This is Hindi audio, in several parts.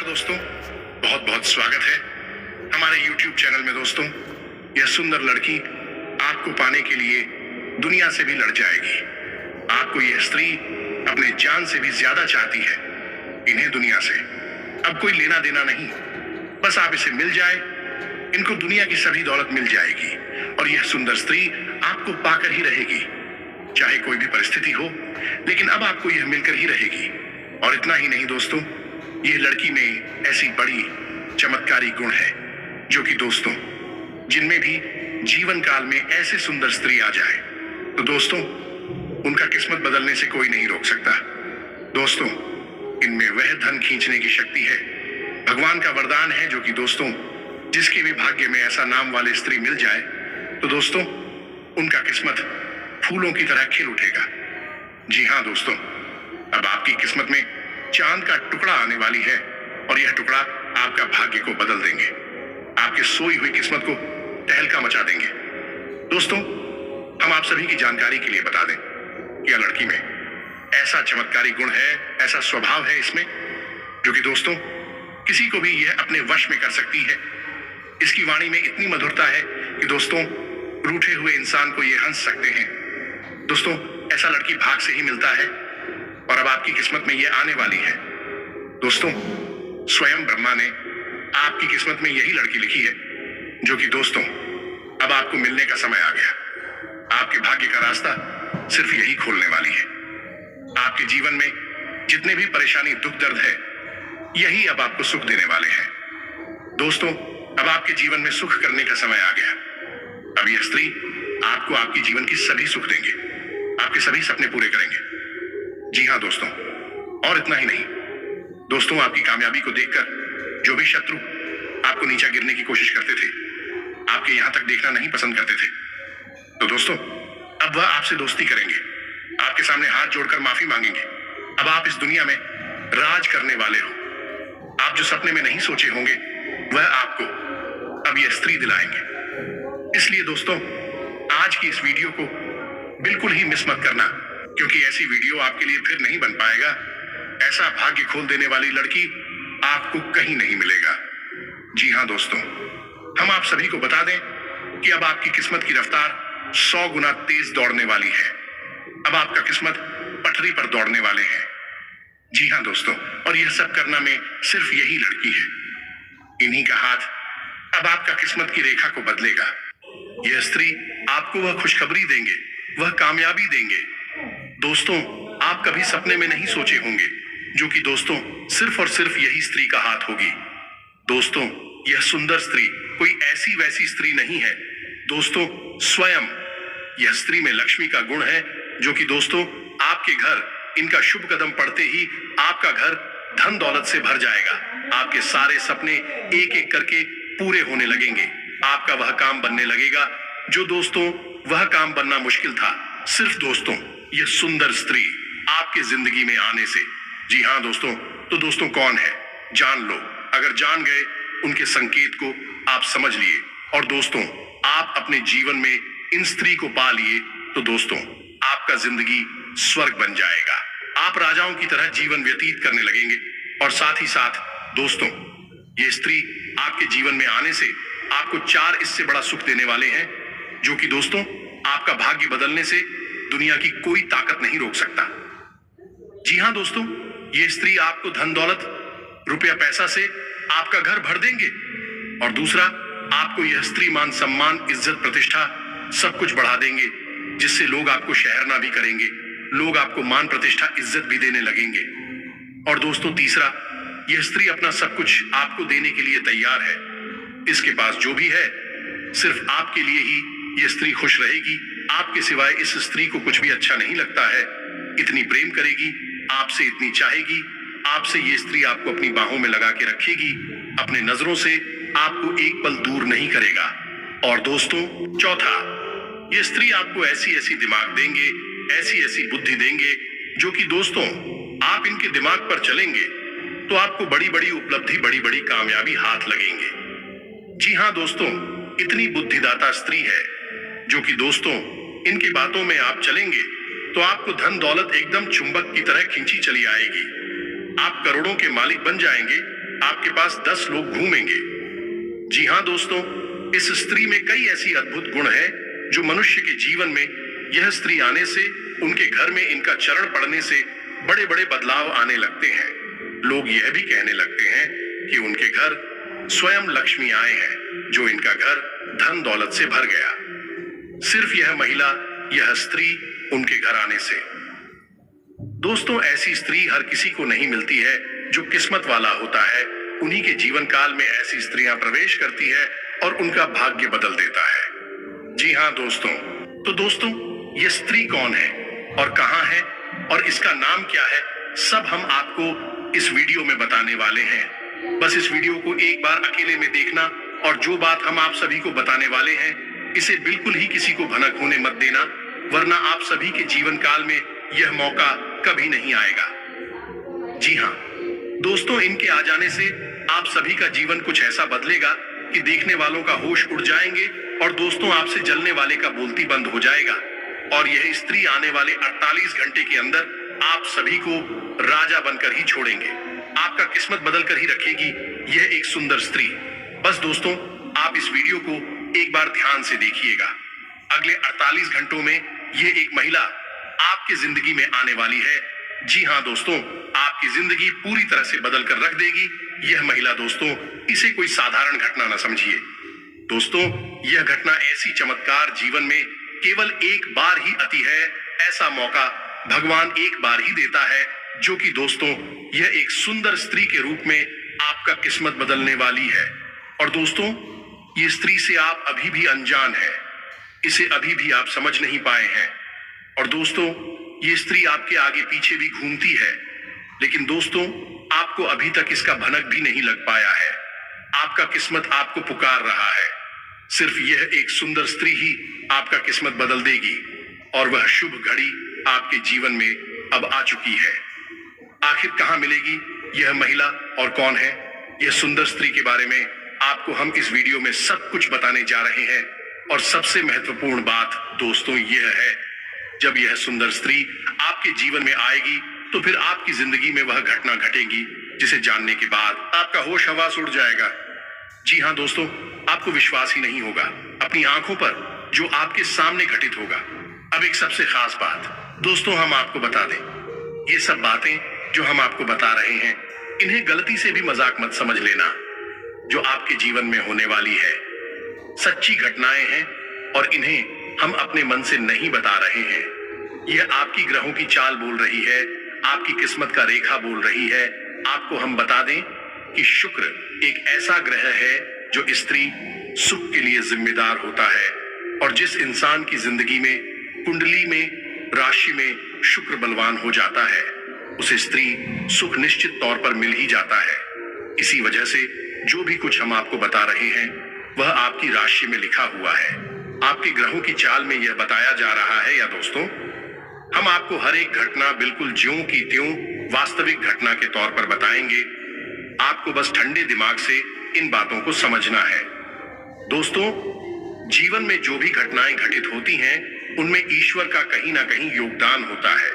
दोस्तों, बहुत बहुत स्वागत है हमारे YouTube चैनल में। दोस्तों, यह सुंदर लड़की आपको पाने के लिए दुनिया से भी लड़ जाएगी। आपको यह स्त्री अपने जान से भी ज्यादा चाहती है। इन्हें दुनिया से अब कोई लेना देना नहीं, बस आप इसे मिल जाए, इनको दुनिया की सभी दौलत मिल जाएगी और यह सुंदर स्त्री आपको पाकर ही रहेगी, चाहे कोई भी परिस्थिति हो। लेकिन अब आपको यह मिलकर ही रहेगी। और इतना ही नहीं दोस्तों, यह लड़की में ऐसी बड़ी चमत्कारी गुण है जो कि दोस्तों, जिनमें भी जीवन काल में ऐसे सुंदर स्त्री आ जाए तो दोस्तों, उनका किस्मत बदलने से कोई नहीं रोक सकता। दोस्तों, इनमें वह धन खींचने की शक्ति है, भगवान का वरदान है, जो कि दोस्तों, जिसके भी भाग्य में ऐसा नाम वाली स्त्री मिल जाए तो दोस्तों, उनका किस्मत फूलों की तरह खिल उठेगा। जी हाँ दोस्तों, अब आपकी किस्मत में चांद का टुकड़ा आने वाली है और यह टुकड़ा आपका भाग्य को बदल देंगे, आपके सोई हुई किस्मत को तहलका मचा देंगे। दोस्तों, हम आप सभी की जानकारी के लिए बता दें कि यह लड़की में ऐसा चमत्कारी गुण है, ऐसा स्वभाव है इसमें, जो कि दोस्तों, किसी को भी यह अपने वश में कर सकती है। इसकी वाणी में इतनी मधुरता है कि दोस्तों, रूठे हुए इंसान को ये हंस सकते हैं। दोस्तों, ऐसा लड़की भाग से ही मिलता है और अब आपकी किस्मत में ये आने वाली है। दोस्तों, स्वयं ब्रह्मा ने आपकी किस्मत में यही लड़की लिखी है, जो कि दोस्तों, अब आपको मिलने का समय आ गया। आपके भाग्य का रास्ता सिर्फ यही खोलने वाली है। आपके जीवन में जितने भी परेशानी, दुख, दर्द है, यही अब आपको सुख देने वाले हैं। दोस्तों, अब आपके जीवन में सुख करने का समय आ गया। अब यह स्त्री आपको आपकी जीवन की सभी सुख देंगे, आपके सभी सपने पूरे करेंगे। जी हाँ दोस्तों, और इतना ही नहीं दोस्तों, आपकी कामयाबी को देखकर जो भी शत्रु आपको नीचा गिरने की कोशिश करते थे, आपके यहां तक देखना नहीं पसंद करते थे, तो दोस्तों, अब वह आपसे दोस्ती करेंगे, आपके सामने हाथ जोड़कर माफी मांगेंगे। अब आप इस दुनिया में राज करने वाले हो। आप जो सपने में नहीं सोचे होंगे, वह आपको अब यह स्त्री दिलाएंगे। इसलिए दोस्तों, आज की इस वीडियो को बिल्कुल ही मिस मत करना, क्योंकि ऐसी वीडियो आपके लिए फिर नहीं बन पाएगा। ऐसा भाग्य खोल देने वाली लड़की आपको कहीं नहीं मिलेगा। जी हाँ दोस्तों, हम आप सभी को बता दें कि अब आपकी किस्मत की रफ्तार 100 गुना तेज दौड़ने वाली है। अब आपका किस्मत पटरी पर दौड़ने वाले हैं। जी हाँ दोस्तों, और यह सब करना में सिर्फ यही लड़की है। इन्हीं का हाथ अब आपका किस्मत की रेखा को बदलेगा। यह स्त्री आपको वह खुशखबरी देंगे, वह कामयाबी देंगे दोस्तों, आप कभी सपने में नहीं सोचे होंगे, जो कि दोस्तों, सिर्फ और सिर्फ यही स्त्री का हाथ होगी। दोस्तों, यह सुंदर स्त्री कोई ऐसी वैसी स्त्री नहीं है। दोस्तों, स्वयं यह स्त्री में लक्ष्मी का गुण है, जो कि दोस्तों, आपके घर इनका शुभ कदम पड़ते ही आपका घर धन दौलत से भर जाएगा। आपके सारे सपने एक एक करके पूरे होने लगेंगे। आपका वह काम बनने लगेगा जो दोस्तों, वह काम बनना मुश्किल था, सिर्फ दोस्तों, यह सुंदर स्त्री आपकी जिंदगी में आने से। जी हाँ दोस्तों, तो दोस्तों, कौन है, जान लो। अगर जान गए, उनके संकेत को आप समझ लिए और दोस्तों, आप अपने जीवन में इन स्त्री को पा लिए तो दोस्तों, आपका जिंदगी स्वर्ग बन जाएगा। आप राजाओं की तरह जीवन व्यतीत करने लगेंगे और साथ ही साथ दोस्तों, ये स्त्री आपके जीवन में आने से आपको 4 इससे बड़ा सुख देने वाले हैं, जो कि दोस्तों, आपका भाग्य बदलने से दुनिया की कोई ताकत नहीं रोक सकता। जी हाँ दोस्तों, ये स्त्री आपको धन दौलत, रुपया पैसा से आपका घर भर देंगे और दूसरा, आपको यह स्त्री मान सम्मान, इज्जत, प्रतिष्ठा सब कुछ बढ़ा देंगे, जिससे लोग आपको शहरना भी करेंगे, लोग आपको मान, प्रतिष्ठा, इज्जत भी देने लगेंगे। और दोस्तों, तीसरा, यह स्त्री अपना सब कुछ आपको देने के लिए तैयार है। इसके पास जो भी है, सिर्फ आपके लिए ही यह स्त्री खुश रहेगी। आपके सिवाय इस स्त्री को कुछ भी अच्छा नहीं लगता है। इतनी प्रेम करेगी, आपसे इतनी चाहेगी, आपसे ये स्त्री आपको अपनी बाहों में लगा के रखेगी, अपने नजरों से आपको एक पल दूर नहीं करेगा। और दोस्तों, चौथा, ये स्त्री आपको ऐसी ऐसी दिमाग देंगे, ऐसी ऐसी बुद्धि देंगे, जो कि दोस्तों, आप इनके दिमाग पर चलेंगे तो आपको बड़ी बड़ी उपलब्धि, बड़ी बड़ी कामयाबी हाथ लगेंगे। जी हाँ दोस्तों, इतनी बुद्धिदाता स्त्री है, जो कि दोस्तों, इनकी बातों में आप चलेंगे तो आपको धन दौलत एकदम चुंबक की तरह खींची चली आएगी। आप करोड़ों के मालिक बन जाएंगे आपके पास 10 लोग घूमेंगे। जी हाँ दोस्तों, इस स्त्री में कई ऐसी अद्भुत गुण है जो मनुष्य के जीवन में यह स्त्री आने से, उनके घर में इनका चरण पड़ने से बड़े बड़े बदलाव आने लगते हैं। लोग यह भी कहने लगते हैं कि उनके घर स्वयं लक्ष्मी आए हैं, जो इनका घर धन दौलत से भर गया, सिर्फ यह महिला, यह स्त्री उनके घर आने से। दोस्तों, ऐसी स्त्री हर किसी को नहीं मिलती है जो किस्मत वाला होता है। उन्हीं के जीवन काल में ऐसी स्त्रियां प्रवेश करती है और उनका भाग्य बदल देता है। जी हाँ दोस्तों, तो दोस्तों ये स्त्री कौन है और कहां है और इसका नाम क्या है, सब हम आपको इस वीडियो में बताने वाले हैं। बस इस वीडियो को एक बार अकेले में देखना और जो बात हम आप सभी को बताने वाले हैं, इसे बिल्कुल ही किसी को भनक होने मत देना, वरना आप सभी के जीवन काल में यह मौका कभी नहीं आएगा। जी हाँ दोस्तों, इनके आ जाने से आप सभी का जीवन कुछ ऐसा बदलेगा कि देखने वालों का होश उड़ जाएंगे और दोस्तों आपसे जलने वाले का बोलती बंद हो जाएगा। और यह स्त्री आने वाले 48 घंटे के अंदर आप सभी को राजा बनकर ही छोड़ेंगे। आपका किस्मत बदल कर ही रखेगी यह एक सुंदर स्त्री। बस दोस्तों, आप इस वीडियो को एक बार ध्यान से देखिएगा। अगले 48 घंटों में यह एक महिला आपकी जिंदगी में आने वाली है। जी हाँ दोस्तों, आपकी जिंदगी पूरी तरह से बदल कर रख देगी यह महिला। दोस्तों, इसे कोई साधारण घटना न समझिए। दोस्तों, यह घटना ऐसी चमत्कार जीवन में केवल एक बार ही आती है। ऐसा मौका भगवान एक बार ही देता है, जो कि दोस्तों यह एक सुंदर स्त्री के रूप में आपका किस्मत बदलने वाली है। और दोस्तों, ये स्त्री से आप अभी भी अनजान है, इसे अभी भी आप समझ नहीं पाए हैं। और दोस्तों, ये स्त्री आपके आगे पीछे भी घूमती है, लेकिन दोस्तों आपको अभी तक इसका भनक भी नहीं लग पाया है। आपका किस्मत आपको पुकार रहा है। सिर्फ यह एक सुंदर स्त्री ही आपका किस्मत बदल देगी और वह शुभ घड़ी आपके जीवन में अब आ चुकी है। आखिर कहां मिलेगी यह महिला और कौन है यह सुंदर स्त्री के बारे में आपको हम इस वीडियो में सब कुछ बताने जा रहे हैं। और सबसे महत्वपूर्ण बात दोस्तों यह है, जब यह सुंदर स्त्री आपके जीवन में आएगी तो फिर आपकी जिंदगी में वह घटना घटेगी जिसे जानने के बाद आपका होश हवास उड़ जाएगा। जी हाँ दोस्तों, आपको विश्वास ही नहीं होगा अपनी आंखों पर जो आपके सामने घटित होगा। अब एक सबसे खास बात दोस्तों हम आपको बता दें, ये सब बातें जो हम आपको बता रहे हैं, इन्हें गलती से भी मजाक मत समझ लेना। जो आपके जीवन में होने वाली है सच्ची घटनाएं हैं और इन्हें हम अपने मन से नहीं बता रहे हैं। यह आपकी ग्रहों की चाल बोल रही है, आपकी किस्मत का रेखा बोल रही है। आपको हम बता दें कि शुक्र एक ऐसा ग्रह है जो स्त्री सुख के लिए जिम्मेदार होता है। और जिस इंसान की जिंदगी में कुंडली में राशि में शुक्र बलवान हो जाता है, उसे स्त्री सुख निश्चित तौर पर मिल ही जाता है। इसी वजह से जो भी कुछ हम आपको बता रहे हैं वह आपकी राशि में लिखा हुआ है, आपके ग्रहों की चाल में यह बताया जा रहा है। या दोस्तों, हम आपको हर एक घटना बिल्कुल ज्यों की त्यों वास्तविक घटना के तौर पर बताएंगे। आपको बस ठंडे दिमाग से इन बातों को समझना है। दोस्तों, जीवन में जो भी घटनाएं घटित होती हैं, उनमें ईश्वर का कहीं ना कहीं योगदान होता है।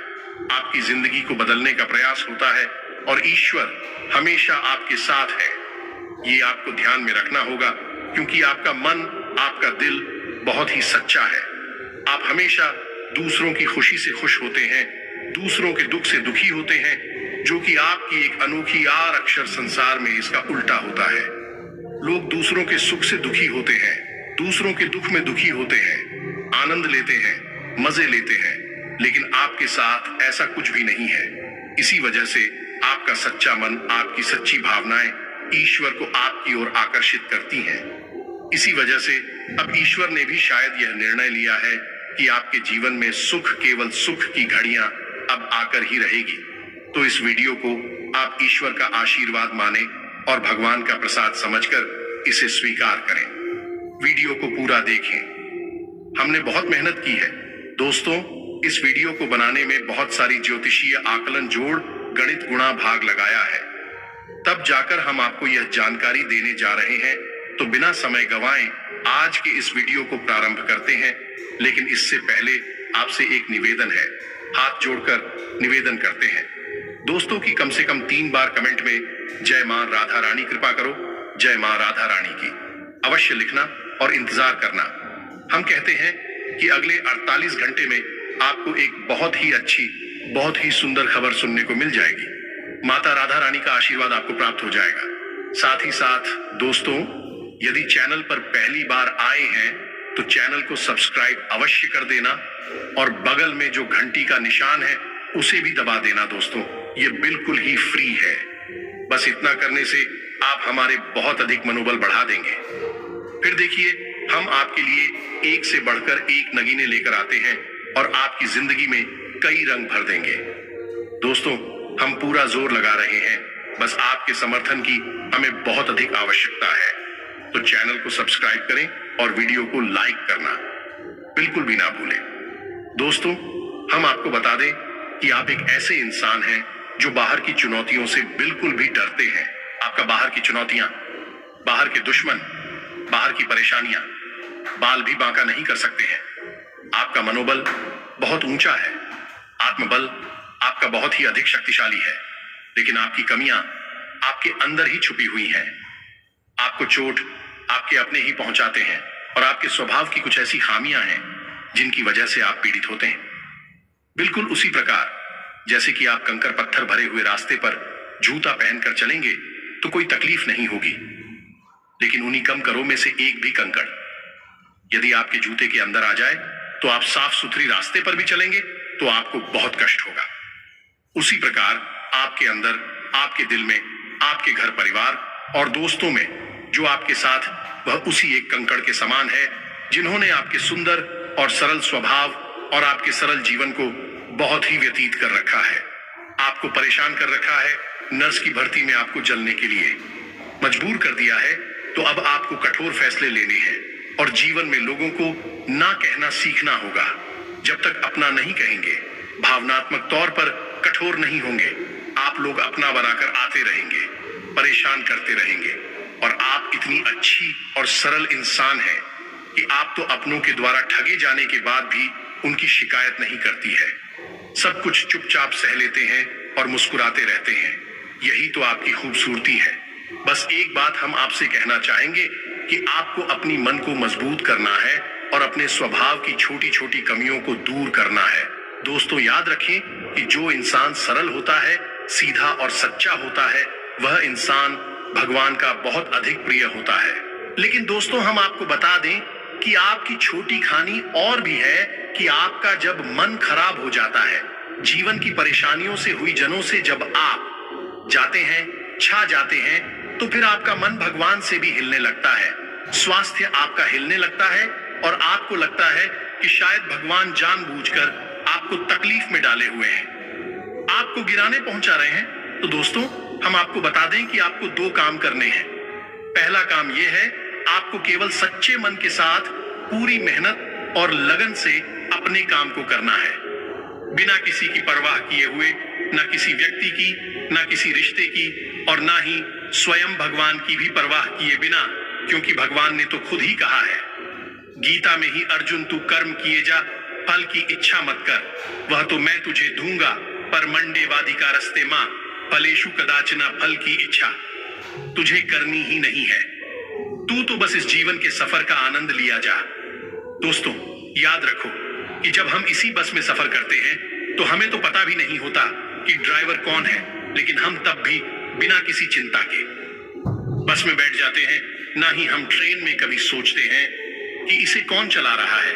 आपकी जिंदगी को बदलने का प्रयास होता है और ईश्वर हमेशा आपके साथ है। ये आपको ध्यान में रखना होगा, क्योंकि आपका मन, आपका दिल बहुत ही सच्चा है। आप हमेशा दूसरों की खुशी से खुश होते हैं, दूसरों के दुख से दुखी होते हैं, जो कि आपकी एक अनोखी आर अक्षर संसार में इसका उल्टा होता है। लोग दूसरों के सुख से दुखी होते हैं, दूसरों के दुख में दुखी होते हैं, आनंद लेते हैं, मजे लेते हैं, लेकिन आपके साथ ऐसा कुछ भी नहीं है। इसी वजह से आपका सच्चा मन, आपकी सच्ची भावनाएं ईश्वर को आपकी ओर आकर्षित करती हैं। इसी वजह से अब ईश्वर ने भी शायद यह निर्णय लिया है कि आपके जीवन में सुख, केवल सुख की घड़ियां अब आकर ही रहेगी। तो इस वीडियो को आप ईश्वर का आशीर्वाद माने और भगवान का प्रसाद समझकर इसे स्वीकार करें। वीडियो को पूरा देखें। हमने बहुत मेहनत की है दोस्तों। इस वीडियो को बनाने में बहुत सारी ज्योतिषीय आकलन, जोड़, गणित, गुणा भाग लगाया है। तब जाकर हम आपको यह जानकारी देने जा रहे हैं। तो बिना समय गंवाए आज के इस वीडियो को प्रारंभ करते हैं। लेकिन इससे पहले आपसे एक निवेदन है, हाथ जोड़कर निवेदन करते हैं। दोस्तों की कम से कम 3 बार कमेंट में जय मां राधा रानी कृपा करो, जय मां राधा रानी की अवश्य लिखना और इंतजार करना। हम कहते हैं कि अगले 48 घंटे में आपको एक बहुत ही अच्छी, बहुत ही सुंदर खबर सुनने को मिल जाएगी। माता राधा रानी का आशीर्वाद आपको प्राप्त हो जाएगा। साथ ही साथ दोस्तों, यदि चैनल पर पहली बार आए हैं तो चैनल को सब्सक्राइब अवश्य कर देना और बगल में जो घंटी का निशान है उसे भी दबा देना। दोस्तों, ये बिल्कुल ही फ्री है। बस इतना करने से आप हमारे बहुत अधिक मनोबल बढ़ा देंगे। फिर देखिए, हम आपके लिए एक से बढ़कर एक नगीने लेकर आते हैं और आपकी जिंदगी में कई रंग भर देंगे। दोस्तों, हम पूरा जोर लगा रहे हैं, बस आपके समर्थन की हमें बहुत अधिक आवश्यकता है। तो चैनल को सब्सक्राइब करें और वीडियो को लाइक करना बिल्कुल भी ना भूलें। दोस्तों, हम आपको बता दें कि आप एक ऐसे इंसान हैं जो बाहर की चुनौतियों से बिल्कुल भी डरते हैं। आपका बाहर की चुनौतियां, बाहर के दुश्मन, बाहर की परेशानियां बाल भी बांका नहीं कर सकते हैं। आपका मनोबल बहुत ऊंचा है, आत्मबल आपका बहुत ही अधिक शक्तिशाली है, लेकिन आपकी कमियां आपके अंदर ही छुपी हुई हैं। आपको चोट आपके अपने ही पहुंचाते हैं और आपके स्वभाव की कुछ ऐसी खामियां हैं जिनकी वजह से आप पीड़ित होते हैं। बिल्कुल उसी प्रकार जैसे कि आप कंकर पत्थर भरे हुए रास्ते पर जूता पहनकर चलेंगे तो कोई तकलीफ नहीं होगी, लेकिन उन्हीं कंकरों में से एक भी कंकड़ यदि आपके जूते के अंदर आ जाए तो आप साफ सुथरी रास्ते पर भी चलेंगे तो आपको बहुत कष्ट होगा। उसी प्रकार आपके अंदर, आपके दिल में, आपके घर परिवार और दोस्तों में जो आपके साथ वह उसी एक कंकड़ के समान है जिन्होंने आपके सुंदर और सरल स्वभाव और आपके सरल जीवन को बहुत ही व्यतीत कर रखा है। आपको परेशान कर रखा है, नर्स की भर्ती में आपको जलने के लिए मजबूर कर दिया है। तो अब आपको कठोर फैसले लेने हैं और जीवन में लोगों को ना कहना सीखना होगा। जब तक अपना नहीं कहेंगे, भावनात्मक तौर पर कठोर नहीं होंगे, आप लोग अपना बनाकर आते रहेंगे, परेशान करते रहेंगे। और आप इतनी अच्छी और सरल इंसान हैं कि आप तो अपनों के द्वारा ठगे जाने के बाद भी उनकी शिकायत नहीं करती है। सब कुछ चुपचाप सह लेते हैं और मुस्कुराते रहते हैं। यही तो आपकी खूबसूरती है। बस एक बात हम आपसे कहना चाहेंगे कि आपको अपनी मन को मजबूत करना है और अपने स्वभाव की छोटी छोटी कमियों को दूर करना है। दोस्तों, याद रखें कि जो इंसान सरल होता है, सीधा और सच्चा होता है, वह इंसान भगवान का बहुत अधिक प्रिय होता है। लेकिन दोस्तों, हम आपको बता दें कि आपकी छोटी खानी और भी है कि आपका जब मन खराब हो जाता है, जीवन की परेशानियों से हुई जनों से जब आप जाते हैं, छा जाते हैं, तो फिर आपका मन भगवान से भी हिलने लगता है, स्वास्थ्य आपका हिलने लगता है और आपको लगता है कि शायद भगवान जानबूझकर आपको तकलीफ में डाले हुए हैं, आपको गिराने पहुंचा रहे हैं। तो दोस्तों, हम आपको बता दें कि आपको 2 काम करने हैं। पहला काम यह है, आपको केवल सच्चे मन के साथ पूरी मेहनत और लगन से अपने काम को करना है, बिना किसी की परवाह किए हुए, ना किसी व्यक्ति की, ना किसी रिश्ते की और ना ही स्वयं भगवान की भी परवाह किए बिना, क्योंकि भगवान ने तो खुद ही कहा है गीता में ही, अर्जुन तू कर्म किए जा, फल की इच्छा मत कर, वह तो मैं तुझे दूंगा, पर मंडे वादिका रस्ते मां, फलेशु कदाचना फल की इच्छा तुझे करनी ही नहीं है। तू तो बस इस जीवन के सफर का आनंद लिया जा। दोस्तों, याद रखो कि जब हम इसी बस में सफर करते हैं तो हमें तो पता भी नहीं होता कि ड्राइवर कौन है, लेकिन हम तब भी बिना किसी चिंता के बस में बैठ जाते हैं। ना ही हम ट्रेन में कभी सोचते हैं कि इसे कौन चला रहा है।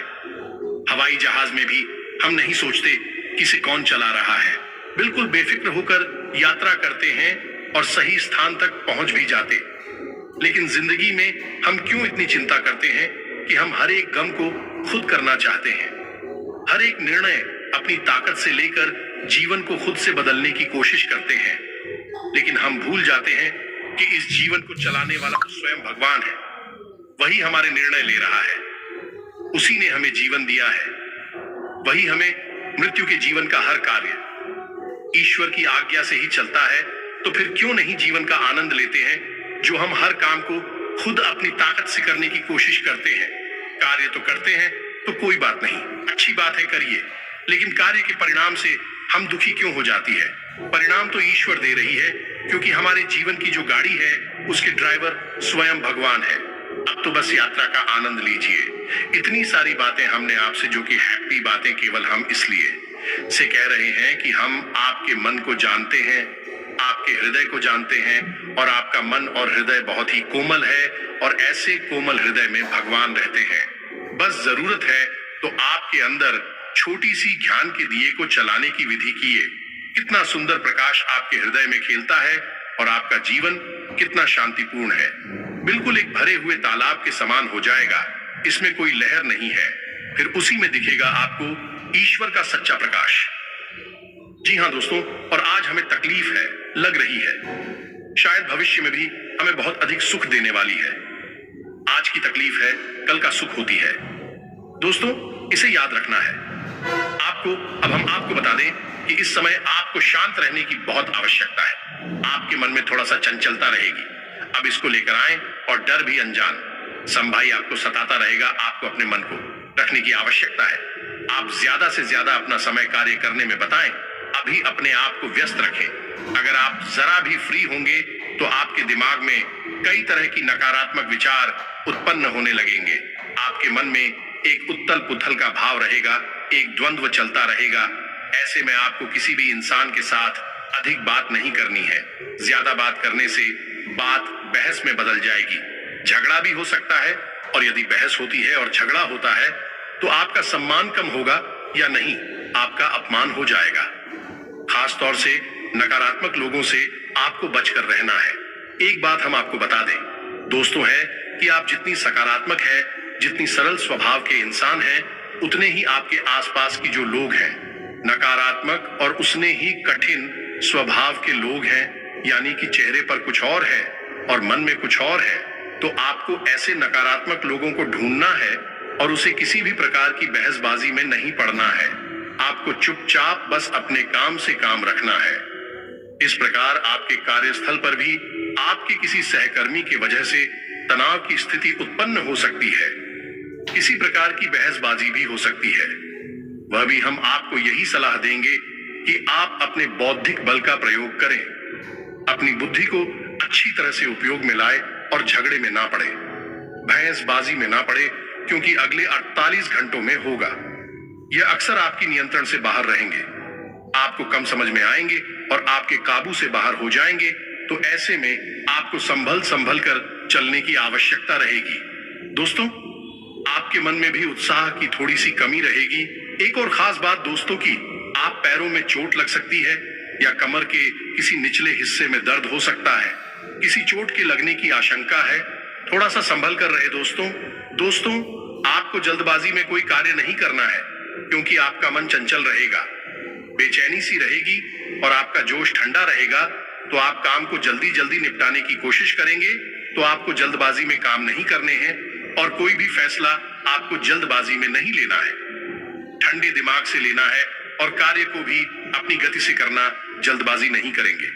हवाई जहाज में भी हम नहीं सोचते कि इसे कौन चला रहा है। बिल्कुल बेफिक्र होकर यात्रा करते हैं और सही स्थान तक पहुंच भी जाते। लेकिन जिंदगी में हम क्यों इतनी चिंता करते हैं कि हम हर एक गम को खुद करना चाहते हैं, हर एक निर्णय अपनी ताकत से लेकर जीवन को खुद से बदलने की कोशिश करते हैं। लेकिन हम भूल जाते हैं कि इस जीवन को चलाने वाला स्वयं भगवान है, वही हमारे निर्णय ले रहा है, उसी ने हमें जीवन दिया है, वही हमें मृत्यु के जीवन का हर कार्य ईश्वर की आज्ञा से ही चलता है। तो फिर क्यों नहीं जीवन का आनंद लेते हैं, जो हम हर काम को खुद अपनी ताकत से करने की कोशिश करते हैं। कार्य तो करते हैं तो कोई बात नहीं, अच्छी बात है, करिए, लेकिन कार्य के परिणाम से हम दुखी क्यों हो जाती है? परिणाम तो ईश्वर दे रही है, क्योंकि हमारे जीवन की जो गाड़ी है उसके ड्राइवर स्वयं भगवान है। अब तो बस यात्रा का आनंद लीजिए। इतनी सारी बातें हमने आपसे, जो कि हैप्पी बातें केवल हम इसलिए से कह रहे हैं कि हम आपके मन को जानते हैं, आपके हृदय को जानते हैं, और आपका मन और हृदय बहुत ही कोमल है, और ऐसे कोमल हृदय में भगवान रहते हैं। बस जरूरत है तो आपके अंदर छोटी सी ज्ञान के दिए को चलाने की विधि कीजिए। कितना सुंदर प्रकाश आपके हृदय में खेलता है, और आपका जीवन कितना शांतिपूर्ण है। बिल्कुल एक भरे हुए तालाब के समान हो जाएगा। इसमें कोई लहर नहीं है। फिर उसी में दिखेगा आपको ईश्वर का सच्चा प्रकाश। जी हाँ दोस्तों, और आज हमें तकलीफ है, लग रही है, शायद भविष्य में भी हमें बहुत अधिक सुख देने वाली है। आज की तकलीफ है, कल का सुख होती है। दोस्तों, इसे याद रखना है आपको। अब हम आपको बता दें कि इस समय आपको शांत रहने की बहुत आवश्यकता है। आपके मन में थोड़ा सा चंचलता रहेगी। अब इसको लेकर आए, और डर भी अनजान संभाई आपको सताता रहेगा। आपको अपने मन को रखने की आवश्यकता है। आप ज्यादा से ज्यादा अपना समय कार्य करने में बताएं। अभी अपने आप को व्यस्त रखें। अगर आप जरा भी फ्री होंगे तो आपके दिमाग में कई तरह की नकारात्मक विचार उत्पन्न होने लगेंगे। आपके मन में एक उथल पुथल का भाव रहेगा, एक द्वंद्व चलता रहेगा। ऐसे में आपको किसी भी इंसान के साथ अधिक बात नहीं करनी है। ज्यादा बात करने से बात बहस में बदल जाएगी। झगड़ा भी हो सकता है, और यदि बहस होती है और झगड़ा होता है तो आपका सम्मान कम होगा या नहीं, आपका अपमान हो जाएगा। खास तौर से नकारात्मक लोगों से आपको बचकर रहना है। एक बात हम आपको बता दें दोस्तों, है कि आप जितनी सकारात्मक है, जितनी सरल स्वभाव के इंसान हैं, उतने ही आपके आसपास की जो लोग हैं नकारात्मक और उतने ही कठिन स्वभाव के लोग हैं। यानी कि चेहरे पर कुछ और है और मन में कुछ और है। तो आपको ऐसे नकारात्मक लोगों को ढूंढना है, और उसे किसी भी प्रकार की बहसबाजी में नहीं पड़ना है। आपको चुपचाप बस अपने काम से काम रखना है। इस प्रकार आपके कार्यस्थल पर भी आपके किसी सहकर्मी की वजह से तनाव की स्थिति उत्पन्न हो सकती है। किसी प्रकार की बहसबाजी भी हो सकती है। वह भी हम आपको यही सलाह देंगे कि आप अपने बौद्धिक बल का प्रयोग करें, अपनी बुद्धि को अच्छी तरह से उपयोग में लाए, और झगड़े में ना पड़े, बहसबाजी में ना पड़े, क्योंकि अगले 48 घंटों में होगा। यह अक्सर आपकी नियंत्रण से बाहर रहेंगे। आपको कम समझ में आएंगे और आपके काबू से बाहर हो जाएंगे। तो ऐसे में आपको संभल कर चलने की आवश्यकता रहेगी। दोस्तों, आपके मन में भी उत्साह की थोड़ी सी कमी रहेगी। एक और खास बात दोस्तों की, आप पैरों में चोट लग सकती है, या कमर के किसी निचले हिस्से में दर्द हो सकता है। किसी चोट के लगने की आशंका है। थोड़ा सा संभल कर रहे दोस्तों, आपको जल्दबाजी में कोई कार्य नहीं करना है, क्योंकि आपका मन चंचल रहेगा, बेचैनी सी रहेगी, और आपका जोश ठंडा रहेगा। तो आप काम को जल्दी जल्दी निपटाने की कोशिश करेंगे। तो आपको जल्दबाजी में काम नहीं करने हैं, और कोई भी फैसला आपको जल्दबाजी में नहीं लेना है। ठंडे दिमाग से लेना है, और कार्य को भी अपनी गति से करना, जल्दबाजी नहीं करेंगे।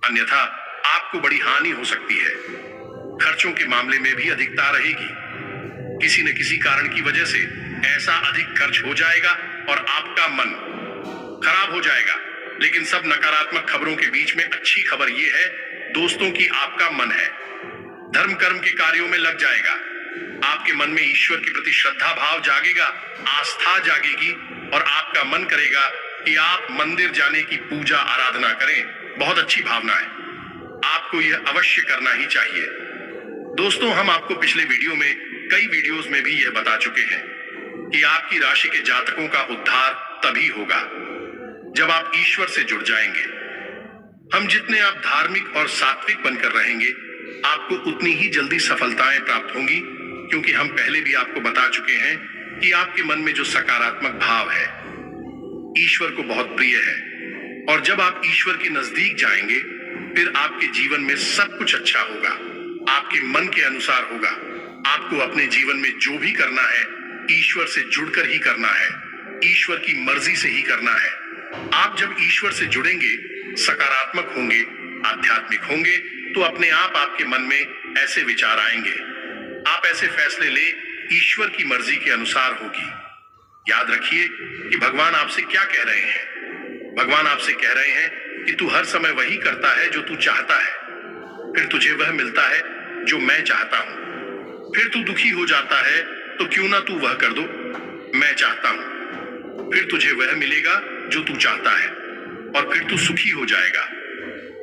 अन्यथा आपको बड़ी हानि हो सकती है। खर्चों के मामले में भी अधिकता रहेगी। किसी न किसी कारण की वजह से ऐसा अधिक खर्च हो जाएगा और आपका मन खराब हो जाएगा। लेकिन सब नकारात्मक खबरों के बीच में अच्छी खबर यह है दोस्तों कि आपका मन है, धर्म कर्म के कार्यों में लग जाएगा। आपके मन में ईश्वर के प्रति श्रद्धा भाव जागेगा, आस्था जागेगी, और आपका मन करेगा कि आप मंदिर जाने की पूजा आराधना करें। बहुत अच्छी भावना है, आपको यह अवश्य करना ही चाहिए। दोस्तों, हम आपको पिछले वीडियो में, कई वीडियोस में भी यह बता चुके हैं कि आपकी राशि के जातकों का उद्धार तभी होगा जब आप ईश्वर से जुड़ जाएंगे। हम जितने आप धार्मिक और सात्विक बनकर रहेंगे, आपको उतनी ही जल्दी सफलताएं प्राप्त होंगी, क्योंकि हम पहले भी आपको बता चुके हैं कि आपके मन में जो सकारात्मक भाव है ईश्वर को बहुत प्रिय है। और जब आप ईश्वर के नजदीक जाएंगे, फिर आपके जीवन में सब कुछ अच्छा होगा, आपके मन के अनुसार होगा। आपको अपने जीवन में जो भी करना है ईश्वर से जुड़कर ही करना है, ईश्वर की मर्जी से ही करना है। आप जब ईश्वर से जुड़ेंगे, सकारात्मक होंगे, आध्यात्मिक होंगे, तो अपने आप आपके मन में ऐसे विचार आएंगे, आप ऐसे फैसले ले, ईश्वर की मर्जी के अनुसार होगी। याद रखिए कि भगवान आपसे क्या कह रहे हैं। भगवान आपसे कह रहे हैं कि तू हर समय वही करता है जो तू चाहता है, फिर तुझे वह मिलता है जो मैं चाहता हूं। फिर तू दुखी हो जाता है तो क्यों ना तू वह कर दो मैं चाहता हूं, फिर तुझे वह मिलेगा जो तू चाहता है और फिर तू सुखी हो जाएगा।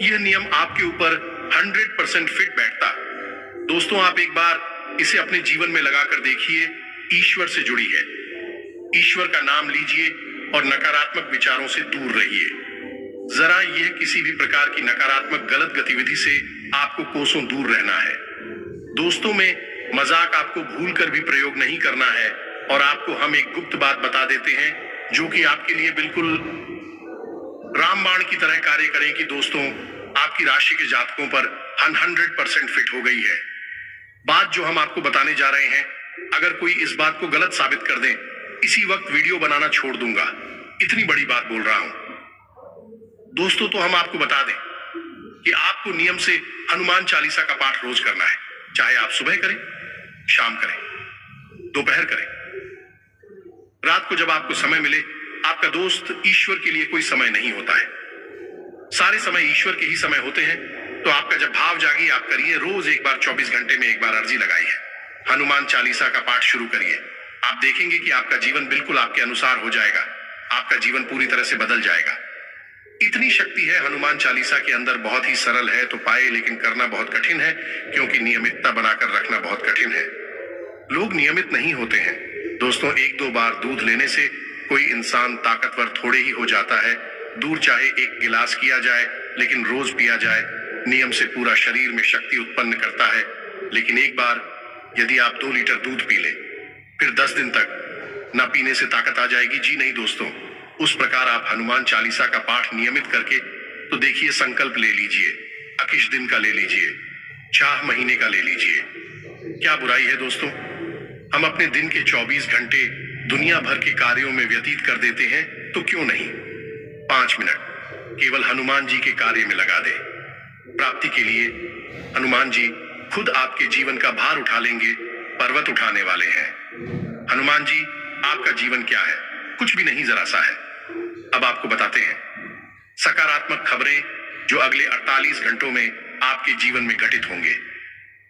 यह नियम आपके ऊपर 100% फिट बैठता। दोस्तों, आप एक बार इसे अपने जीवन में लगाकर देखिए। ईश्वर से जुड़ी है, ईश्वर का नाम लीजिए और नकारात्मक विचारों से दूर रहिए। जरा यह किसी भी प्रकार की नकारात्मक गलत गतिविधि से आपको कोसों दूर रहना है। दोस्तों में मजाक आपको भूलकर भी प्रयोग नहीं करना है और आपको हम एक गुप्त बात बता देते हैं जो कि आपके लिए बिल्कुल रामबाण की तरह कार्य करेगी। दोस्तों, आपकी राशि के जातकों पर 100% फिट हो गई है। बात जो हम आपको बताने जा रहे हैं, अगर कोई इस बात को गलत साबित कर दे, इसी वक्त वीडियो बनाना छोड़ दूंगा। इतनी बड़ी बात बोल रहा हूं। दोस्तों, तो हम आपको बता दें कि आपको नियम से हनुमान चालीसा का पाठ रोज करना है, चाहे आप सुबह करें, शाम करें, दोपहर करें, रात को जब आपको समय मिले। आपका दोस्त, ईश्वर के लिए कोई समय नहीं होता है, सारे समय ईश्वर के ही समय होते हैं। तो आपका जब भाव जागी, आप करिए रोज एक बार 24 घंटे में एक बार अर्जी लगाई है, हनुमान चालीसा का पाठ शुरू करिए। आप देखेंगे कि आपका जीवन बिल्कुल आपके अनुसार हो जाएगा, आपका जीवन पूरी तरह से बदल जाएगा। इतनी शक्ति है हनुमान चालीसा के अंदर। बहुत ही सरल है तो पाए, लेकिन करना बहुत कठिन है, क्योंकि नियमितता बनाकर रखना बहुत कठिन है। लोग नियमित नहीं होते हैं। दोस्तों, 1-2 बार दूध लेने से कोई इंसान ताकतवर थोड़े ही हो जाता है। दूध चाहे 1 गिलास किया जाए, लेकिन रोज पिया जाए, नियम से पूरा शरीर में शक्ति उत्पन्न करता है। लेकिन एक बार यदि आप 2 लीटर दूध पी लें, फिर 10 दिन तक ना पीने से ताकत आ जाएगी। जी नहीं दोस्तों, उस प्रकार आप हनुमान चालीसा का पाठ नियमित करके तो देखिए, संकल्प ले लीजिए, 21 दिन का ले लीजिए, 4 महीने का ले लीजिए। क्या बुराई है दोस्तों? हम अपने दिन के 24 घंटे दुनिया भर के कार्यों में व्यतीत कर देते हैं, तो क्यों नहीं 5 मिनट केवल हनुमान जी के कार्य में लगा दे। प्राप्ति के लिए हनुमान जी खुद आपके जीवन का भार उठा लेंगे, पर्वत उठाने वाले हैं। हनुमान जी, आपका जीवन क्या है? कुछ भी नहीं, जरा सा है। अब आपको बताते हैं सकारात्मक खबरें जो अगले 48 घंटों में आपके जीवन में घटित होंगे।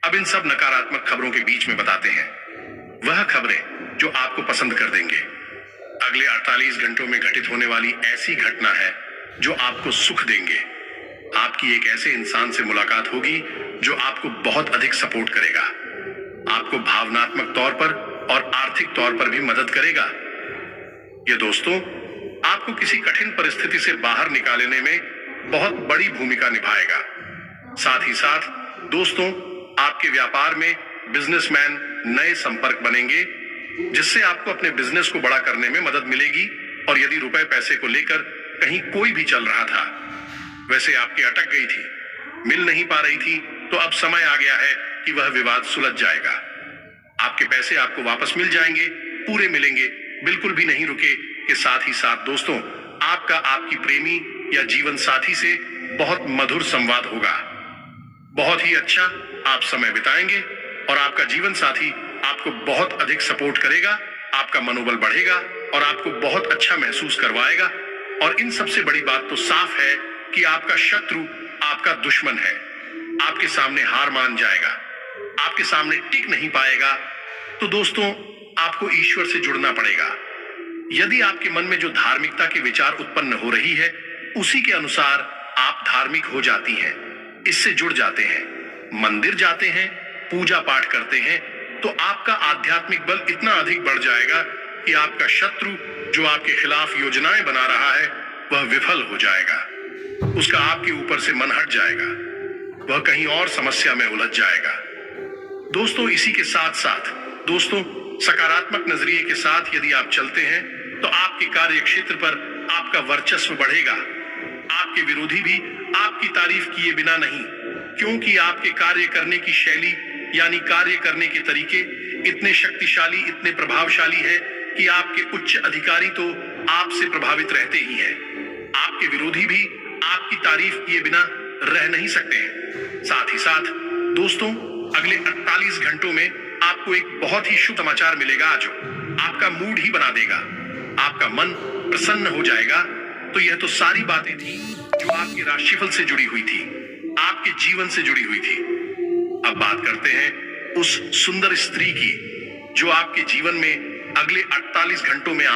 अब इन सब नकारात्मक खबरों के बीच में बताते हैं वह खबरें जो आपको पसंद कर देंगे। अगले 48 घंटों में घटित होने वाली ऐसी घटना है जो आपको सुख देंगे। आपकी एक ऐसे इंसान से मुलाकात होगी जो आपको बहुत अधिक सपोर्ट करेगा, आपको भावनात्मक तौर पर और आर्थिक तौर पर भी मदद करेगा। ये दोस्तों, आपको किसी कठिन परिस्थिति से बाहर निकालने में बहुत बड़ी भूमिका निभाएगा। साथ ही साथ दोस्तों, आपके व्यापार में बिजनेसमैन नए संपर्क बनेंगे, जिससे आपको अपने बिजनेस को बड़ा करने में मदद मिलेगी। और यदि रुपए पैसे को लेकर कहीं कोई भी चल रहा था, वैसे आपकी अटक गई थी, मिल नहीं पा रही थी, तो अब समय आ गया है कि वह विवाद सुलझ जाएगा। आपके पैसे आपको वापस मिल जाएंगे, पूरे मिलेंगे, बिल्कुल भी नहीं रुके। के साथ ही साथ दोस्तों, आपका आपकी प्रेमी या जीवन साथी से बहुत मधुर संवाद होगा। बहुत ही अच्छा आप समय बिताएंगे और आपका जीवन साथी आपको बहुत अधिक सपोर्ट करेगा, आपका मनोबल बढ़ेगा और आपको बहुत अच्छा महसूस करवाएगा। और इन सबसे बड़ी बात तो साफ है कि आपका शत्रु आपका दुश्मन है, आपके सामने हार मान जाएगा, आपके सामने टिक नहीं पाएगा। तो दोस्तों, आपको ईश्वर से जुड़ना पड़ेगा। यदि आपके मन में जो धार्मिकता के विचार उत्पन्न हो रही है, उसी के अनुसार आप धार्मिक हो जाती हैं, इससे जुड़ जाते हैं, मंदिर जाते हैं, पूजा पाठ करते हैं, तो आपका आध्यात्मिक बल इतना अधिक बढ़ जाएगा कि आपका शत्रु जो आपके खिलाफ योजनाएं बना रहा है, वह विफल हो जाएगा। उसका आपके ऊपर से मन हट जाएगा, वह कहीं और समस्या में उलझ जाएगा। दोस्तों, इसी के साथ साथ दोस्तों, सकारात्मक नजरिए के साथ यदि आप चलते हैं तो आपके कार्य क्षेत्र पर आपका वर्चस्व बढ़ेगा। आपके विरोधी भी आपकी तारीफ किए बिना नहीं, क्योंकि आपके कार्य करने की शैली यानी कार्य करने के तरीके इतने शक्तिशाली, इतने प्रभावशाली है कि आपके उच्च अधिकारी तो आपसे प्रभावित रहते ही हैं। आपके विरोधी भी आपकी तारीफ किए बिना रह नहीं सकते हैं। साथ ही साथ दोस्तों, अगले 48 घंटों में आपको एक बहुत ही शुभ समाचार मिलेगा जो आपका मूड ही बना देगा। आपका मन प्रसन्न हो जाएगा, तो यह तो सारी बातें थी जो आपके राशिफल से जुड़ी हुई थी, आपके जीवन से जुड़ी हुई थी। अब बात करते हैं उस सुंदर स्त्री की जो आपके जीवन में अगले 48 घंटों में